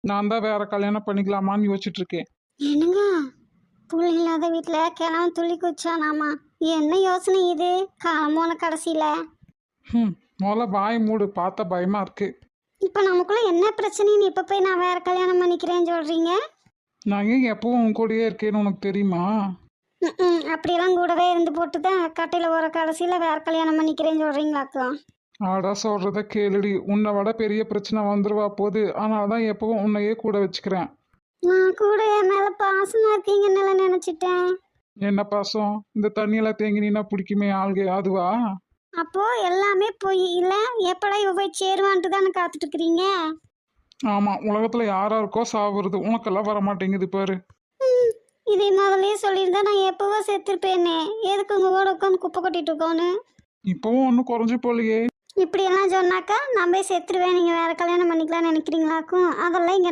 நான் தான் வேற கல்யாணம் பண்ணிக்கலாமான்னு யோசிச்சுட்டு இருக்கேன். என்னங்க, புள்ள இல்லாத வீட்டில் கிழவன் துள்ளி குச்சானாமா? என்ன யோசனை இது? காலமோன கடைசியில் முதல்ல வாய் மூடு, பார்த்தா பயமா இருக்கு. இப்போ நமக்குள்ள என்ன பிரச்சனைன்னு இப்போ போய் நான் வேற கல்யாணம் பண்ணிக்கிறேன்னு சொல்கிறீங்க? நான் ஏன் எப்பவும் உன் கூடயே இருக்கேன்னு உனக்கு தெரியுமா? அப்படியெல்லாம் கூடவே இருந்து போட்டு தான் கட்டையில் வர கடைசியில் வேற கல்யாணம் பண்ணிக்கிறேன்னு சொல்கிறீங்களாக்கா? ஆடா சொல்றத கேளுடி, உன்னை விட பெரிய பிரச்சனை வந்துருவா போகுது. அதனால தான் எப்பவும் உன்னையே கூட வச்சுக்கிறேன். நான் கூட என் மேலே பாசமாக இருக்கீங்கன்னு நினச்சிட்டேன். என்ன பாசம்? இந்த தண்ணியில தேங்கி நின்னா பிடிக்குமே ஆள்க, அதுவா? அப்போ எல்லாமே போய் இல்லை, எப்படா இவ போய் சேருவான்ட்டு தானே காத்துட்டு இருக்கிறீங்க? ஆமா, உலகத்துல யாரா இருக்கோ சாவுறது, உனக்கெல்லாம் வர மாட்டேங்குது பாரு. இதை முதலே சொல்லியிருந்தா நான் எப்பவோ செத்துருப்பேனே. எதுக்கு உங்க கூட உட்காந்து குப்பை கொட்டிட்டு இருக்கோன்னு? இப்பவும் ஒன்றும் குறைஞ்சு போலையே. இப்படியெல்லாம் சொன்னாக்கா நான் போய் செத்துருவேன், நீங்கள் வேற கல்யாணம் பண்ணிக்கலாம்னு நினைக்கிறீங்களாக்கும்? அதெல்லாம் இங்கே